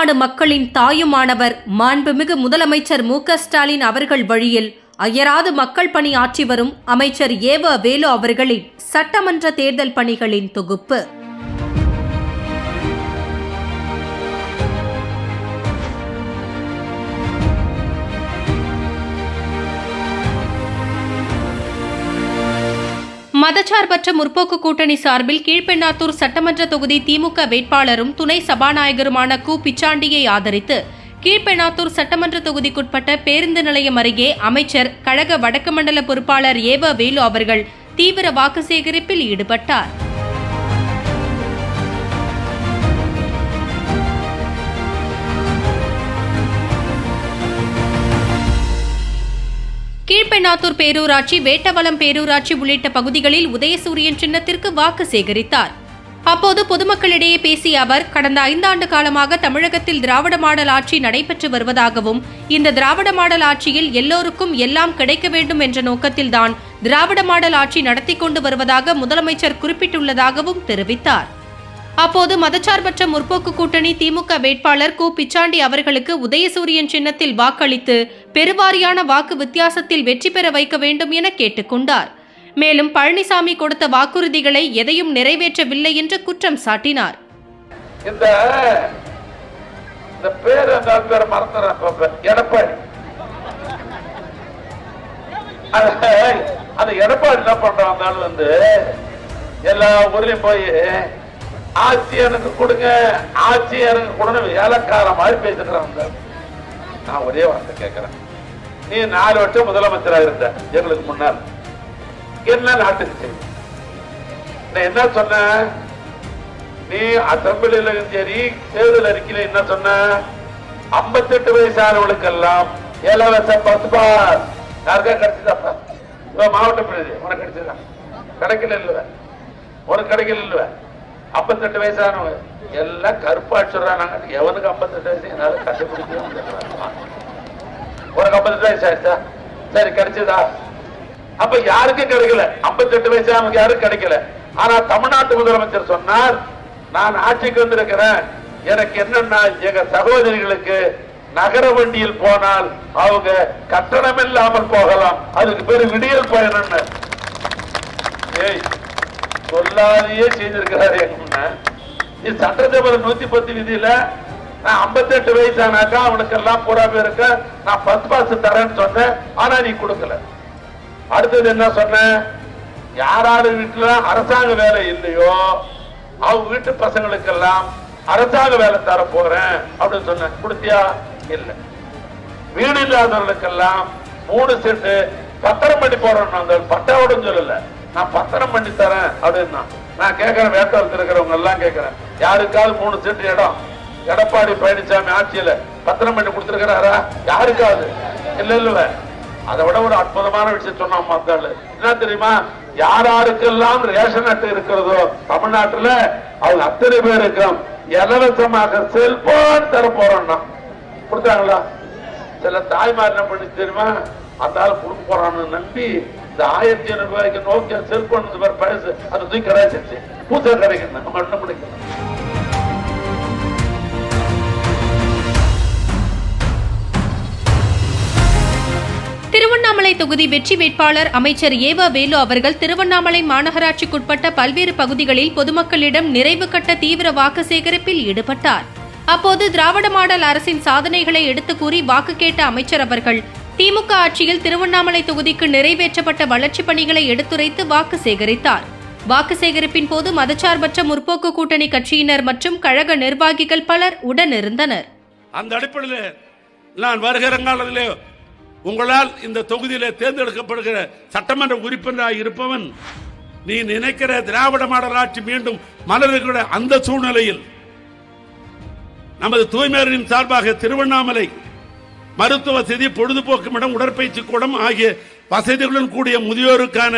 தமிழ்நாடு மக்களின் தாயுமானவர் மாண்புமிகு முதலமைச்சர் மு.க.ஸ்டாலின் அவர்கள் வழியில் அயராது மக்கள் பணி ஆற்றி வரும் அமைச்சர் ஏவ வேலு அவர்களின் சட்டமன்ற தேர்தல் பணிகளின் தொகுப்பு. மதச்சார்பற்ற முற்போக்கு கூட்டணி சார்பில் கீழ்பெண்ணாத்தூர் சட்டமன்ற தொகுதி திமுக வேட்பாளரும் துணை சபாநாயகருமான கு. பிச்சாண்டியை ஆதரித்து கீழ்பெண்ணாத்தூர் சட்டமன்ற தொகுதிக்குட்பட்ட பேருந்து நிலையம் அருகே அமைச்சர் கழக வடக்கு மண்டல பொறுப்பாளர் ஏவ வேலு அவர்கள் தீவிர வாக்கு சேகரிப்பில் ஈடுபட்டார். கீழ்பெண்ணாத்தூர் பேரூராட்சி, வேட்டவலம் பேரூராட்சி உள்ளிட்ட பகுதிகளில் உதயசூரியன் சின்னத்திற்கு வாக்கு சேகரித்தார். அப்போது பொதுமக்களிடையே பேசிய அவர், கடந்த 5 ஆண்டு காலமாக தமிழகத்தில் திராவிட மாடல் ஆட்சி நடைபெற்று வருவதாகவும், இந்த திராவிட மாடல் ஆட்சியில் எல்லோருக்கும் எல்லாம் கிடைக்க வேண்டும் என்ற நோக்கத்தில்தான் திராவிட மாடல் ஆட்சி நடத்தி கொண்டு வருவதாக முதலமைச்சர் குறிப்பிட்டுள்ளதாகவும் தெரிவித்தார். அப்போது மதச்சார்பற்ற முற்போக்கு கூட்டணி திமுக வேட்பாளர் கு. பிச்சாண்டி அவர்களுக்கு உதயசூரியன் சின்னத்தில் வாக்களித்து பெருவாரியான வாக்கு வித்தியாசத்தில் வெற்றி பெற வைக்க வேண்டும் என கேட்டுக்கொண்டார். மேலும் பழனிசாமி கொடுத்த வாக்குறுதிகளை எதையும் நிறைவேற்றவில்லை என்று குற்றம் சாட்டினார். எடப்பாடி என்ன பண்றாங்க, எல்லா ஊர்லயும் போய் ஆட்சி எனக்கு கொடுங்க, ஆட்சி எனக்கு கொடுங்க, வேலைக்கார மாதிரி பேசுறாங்க. நான் ஒரே வார்த்தை கேட்கிறேன், நீ 4 வருஷம் முதலமைச்சராக இருந்த எங்களுக்கு முன்னால் என்ன நாட்டுக்கு செய்ய? நான் என்ன சொன்ன? நீ அசம்பிளில சரி தேர்தல் அறிக்கையில என்ன சொன்ன? 58 வயசானவர்களுக்கெல்லாம் இலவச பஸ் பாஸ். யாருக்கா கிடைச்சதாப்பா? மாவட்ட பிரதி உனக்கு கிடைச்சதா? கிடைக்கல இல்ல, உனக்கு கிடைக்கல இல்ல. 58 வயசானவங்க எல்லாம் கருப்பாட்டு சொல்றாங்க. எவனுக்கு 58 வயசு என்னால கண்டுபிடிக்க? உனக்கு 58 வயசு ஆயிடுச்சா? சரி, கிடைச்சதா? அப்ப யாருக்கும் கிடைக்கல. 58 வயசானவங்க யாரும் கிடைக்கல. ஆனா தமிழ்நாட்டு முதலமைச்சர் சொன்னார், நான் ஆட்சிக்கு வந்திருக்கிறேன், எனக்கு என்னன்னா எங்க சகோதரிகளுக்கு நகர வண்டியில் போனால் அவங்க கட்டணம் இல்லாமல் போகலாம், அதுக்கு பேரு விடியல் பயணம். சொல்லாதையே செய்திருக்கிறாரு. எங்க சட்டசபை 110 விதியில நான் 58 வயசானாக்கா அவனுக்கு எல்லாம் பூரா பேருக்க நான் பஸ் பாஸ் தரேன்னு சொன்னேன். ஆனா நீ கொடுக்கல. அடுத்தது என்ன சொன்ன? யாராரு வீட்டுல அரசாங்க வேலை இல்லையோ அவங்க வீட்டு பசங்களுக்கெல்லாம் அரசாங்க வேலை தர போறேன் அப்படின்னு சொன்ன. கொடுத்தியா? இல்ல. வீடு இல்லாதவர்களுக்கெல்லாம் 3 சென்ட் பத்திரம் பண்ணி போறேன். பட்டாவோட சொல்லல, நான் பத்திரம் பண்ணி தரேன் அப்படின்னா. நான் கேட்கிறேன், வேட்டத்தில் இருக்கிறவங்க எல்லாம் கேட்கிறேன், யாருக்காவது 3 சென்ட் இடம் எடப்பாடி பழனிசாமி ஆட்சியில பத்திரம் பண்ணி கொடுத்திருக்கிறாரா? யாருக்காவது? இல்ல இல்ல. அதை விட ஒரு அற்புதமான விஷயம் சொன்னா மக்கள் என்ன தெரியுமா? யாராருக்கெல்லாம் ரேஷன் அட்டை இருக்கிறதோ தமிழ்நாட்டுல அவங்க அத்தனை பேருக்கும் இலவசமாக செல்போன் தர போறோம்னா கொடுத்தாங்களா? சில தாய்மார் என்ன பண்ணி தெரியுமா? அந்த ஆள் கொடுக்க போறான்னு நம்பி இந்த 1500 ரூபாய்க்கு நோக்கியா செல்போன் பழசு அதை தூக்கி கிடைச்சிருச்சு. பூசா கிடைக்கணும். நம்ம என்ன பண்ணிக்கலாம்? திருவண்ணாமலை தொகுதி வெற்றி வேட்பாளர் அமைச்சர் ஏவ வேலு அவர்கள் திருவண்ணாமலை மாநகராட்சிக்குட்பட்ட பல்வேறு பகுதிகளில் பொதுமக்களிடம் நிறைவு கட்ட தீவிர வாக்கு சேகரிப்பில் ஈடுபட்டார். அப்போது திராவிட மாடல் அரசின் சாதனைகளை எடுத்து கூறி வாக்கு கேட்ட அமைச்சர் அவர்கள் திமுக ஆட்சியில் திருவண்ணாமலை தொகுதிக்கு நிறைவேற்றப்பட்ட வளர்ச்சிப் பணிகளை எடுத்துரைத்து வாக்கு சேகரித்தார். வாக்கு சேகரிப்பின் போது மதச்சார்பற்ற முற்போக்கு கூட்டணி கட்சியினர் மற்றும் கழக நிர்வாகிகள் பலர் உடனிருந்தனர். அந்த அடிப்படையில் நான் வருகிற காலத்திலே உங்களால் இந்த தொகுதியிலே தேர்ந்தெடுக்கப்படுகிற சட்டமன்ற உறுப்பினராக இருப்பவன், நீ நினைக்கிற திராவிட மாடல் ஆட்சி மீண்டும் மலர்கிற அந்த சூழ்நிலையில் நமது தூய்மையின் சார்பாக திருவண்ணாமலை மருத்துவ வசதி, பொழுதுபோக்கு இடம், உடற்பயிற்சி கூடம் ஆகிய வசதிகளுடன் கூடிய முதியோருக்கான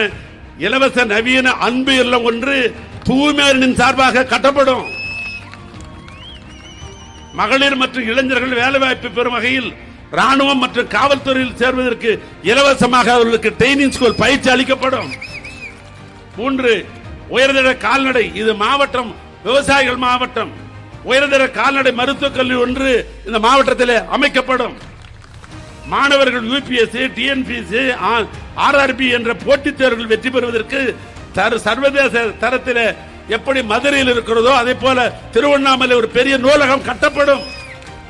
இலவச நவீன அன்பு இல்லம் ஒன்று தூய்மையின் சார்பாக கட்டப்படும். மகளிர் மற்றும் இளைஞர்கள் வேலைவாய்ப்பு பெறும் வகையில் ராணுவம் மற்றும் காவல்துறையில் சேர்வதற்கு இலவசமாக அவர்களுக்கு ட்ரைனிங் ஸ்கூல் பயிற்சி அளிக்கப்படும். 3 உயர்தர கால்நடை, இது மாவட்டம் விவசாயிகள் மாவட்டம். உயர்தர கால்நடை மருத்துவக் கல்லூரி ஒன்று இந்த மாவட்டத்தில் அமைக்கப்படும். மாணவர்கள் யூபிஎஸ்சி, டிஎன்பிஎஸ்சி, ஆர்ஆர்பி என்ற போட்டித் தேர்வுகள் வெற்றி பெறுவதற்கு சர்வதேச தரத்தில் எப்படி மதுரையில் இருக்கிறதோ அதே போல திருவண்ணாமலை ஒரு பெரிய நூலகம் கட்டப்படும்.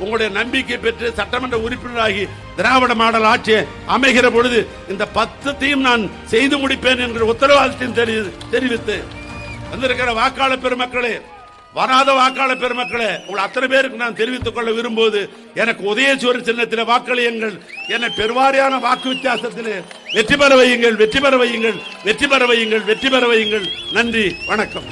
உங்களுடைய நம்பிக்கை பெற்று சட்டமன்ற உறுப்பினராகி திராவிட மாடல் ஆட்சி அமைகிற பொழுது இந்த 10த்தையும் நான் செய்து முடிப்பேன் என்கிற உத்தரவாதத்தையும் தெரிவித்து வந்திருக்கிற வாக்காளர் பெருமக்களே, வராத வாக்காளர் பெருமக்களே, உங்கள் அத்தனை பேருக்கு நான் தெரிவித்துக் கொள்ள விரும்புவது, எனக்கு உதயசூரி சின்னத்தில் வாக்களியுங்கள். என்னை பெருவாரியான வாக்கு வித்தியாசத்தில் வெற்றி பெற வையுங்கள், வெற்றி பெற வையுங்கள், வெற்றி பெற வையுங்கள், வெற்றி பெற வையுங்கள். நன்றி, வணக்கம்.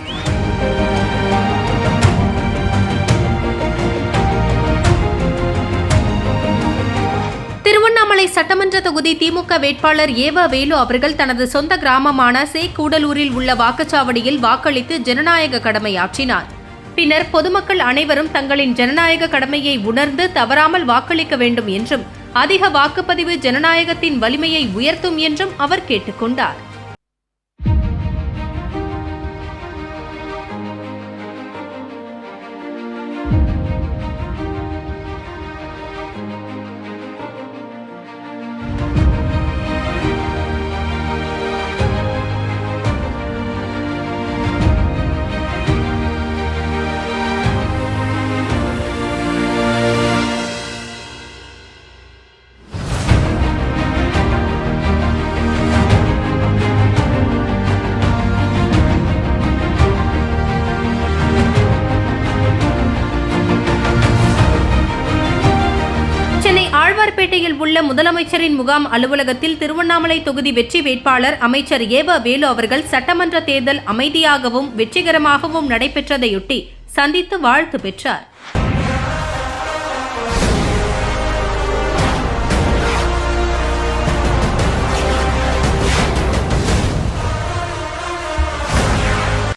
திருவண்ணாமலை சட்டமன்ற தொகுதி திமுக வேட்பாளர் ஏவ வேலு அவர்கள் தனது சொந்த கிராமமான கூடலூரில் உள்ள வாக்குச்சாவடியில் வாக்களித்து ஜனநாயக கடமையாற்றினார். பின்னர் பொதுமக்கள் அனைவரும் தங்களின் ஜனநாயக கடமையை உணர்ந்து தவறாமல் வாக்களிக்க வேண்டும் என்றும் அதிக வாக்குப்பதிவு ஜனநாயகத்தின் வலிமையை உயர்த்தும் என்றும் அவர் கேட்டுக் கொண்டார். ஆழ்வார்பேட்டையில் உள்ள முதலமைச்சரின் முகாம் அலுவலகத்தில் திருவண்ணாமலை தொகுதி வெற்றி வேட்பாளர் அமைச்சர் ஏவ வேலு அவர்கள் சட்டமன்ற தேர்தல் அமைதியாகவும் வெற்றிகரமாகவும் நடைபெற்றதையொட்டி சந்தித்து வாழ்த்து பெற்றார்.